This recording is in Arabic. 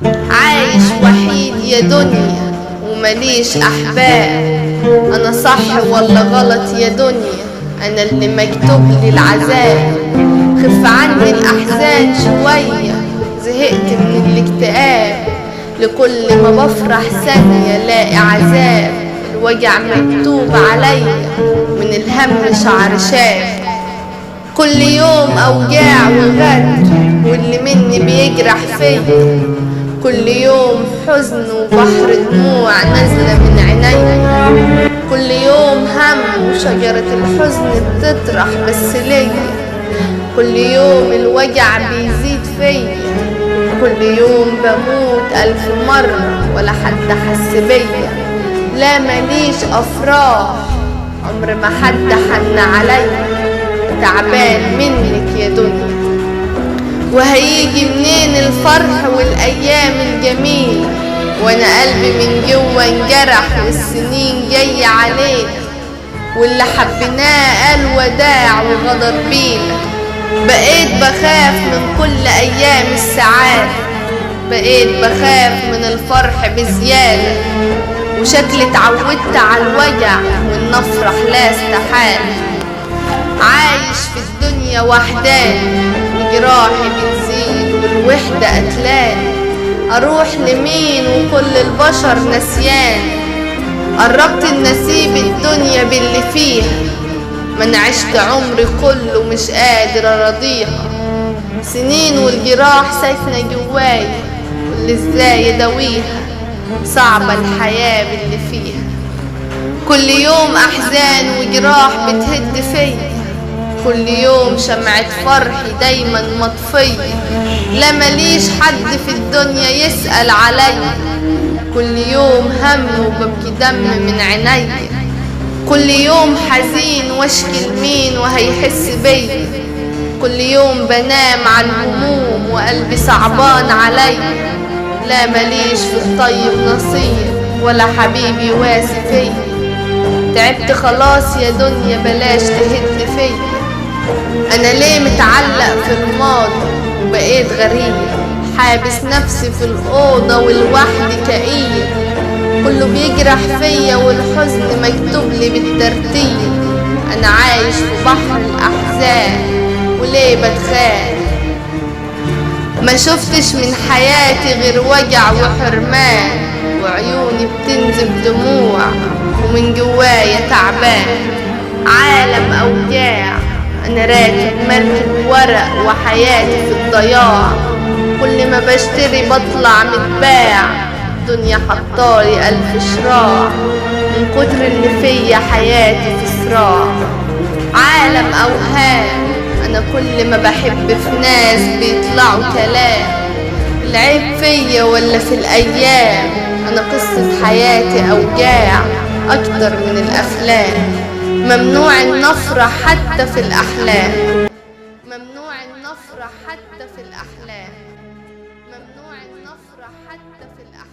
عايش وحيد يا دنيا ومليش أحباب. أنا صح ولا غلط يا دنيا؟ أنا اللي مكتوب لي العذاب. خف عني الأحزان شوية، زهقت من الاكتئاب. لكل ما بفرح ثانية لاقي عذاب. الوجع مكتوب عليا من الهم شعر شاب. كل يوم أوجاع وغدر واللي مني بيجرح فيا. كل يوم حزن وبحر دموع نازلة من عينيا. كل يوم هم وشجرة الحزن بتطرح بس ليا. كل يوم الوجع بيزيد فيا. كل يوم بموت 1000 مرة ولا حد حس بيا. لا ماليش أفراح، عمر ما حد حن عليا. تعبان منك يا دنيا. وهيجي منين الفرح والأيام الجميلة وأنا قلبي من جوا انجرح والسنين جاية علينا. واللي حبيناه قال وداع وغدر بينا. بقيت بخاف من كل أيام السعادة. بقيت بخاف من الفرح بزيادة. وشكلي اتعودت على الوجع وإن أفرح لا استحالة. عايش في الدنيا وحداني وجراحي بتزيد والوحدة قتلاني. أروح لمين وكل البشر نسياني؟ قربت النسيب الدنيا باللي فيها. من عشت عمري كله مش قادر أراضيها. سنين والجراح ساكنة جواي واللي ازاي أداويها. صعبة الحياة باللي فيها. كل يوم أحزان وجراح بتهد فيا. كل يوم شمعة فرحي دايما مطفية. لا ماليش حد في الدنيا يسأل عليا. كل يوم هم وببكي دم من عينيا. كل يوم حزين واشكي لمين وهيحس بيا. كل يوم بنام عن هموم وقلبي صعبان عليا. لا ماليش في الطيب نصيب ولا حبيبي واسي فيا. تعبت خلاص يا دنيا بلاش تهد فيا. أنا ليه متعلق في الماضي وبقيت غريب. حابس نفسي في الأوضة والوحدي كئيب. كله بيجرح فيا والحزن مكتوب لي بالترتيب. أنا عايش في بحر الأحزان وليه بتخان. ما شفتش من حياتي غير وجع وحرمان. وعيوني بتنزف دموع ومن جوايا تعبان. عالم أوجاع أنا راكب مركب ورق وحياتي في الضياع. كل ما بشتري بطلع متباع. الدنيا حطالي 1000 شراع. من كتر اللي فيا حياتي في صراع. عالم أوهام أنا كل ما بحب في ناس بيطلعوا كلام. العيب فيا ولا في الأيام؟ أنا قصة حياتي أوجاع أكتر من الأفلام. ممنوع ان افرح حتى في الاحلام. ممنوع ان افرح حتى في الاحلام. ممنوع ان افرح حتى في الاحلام.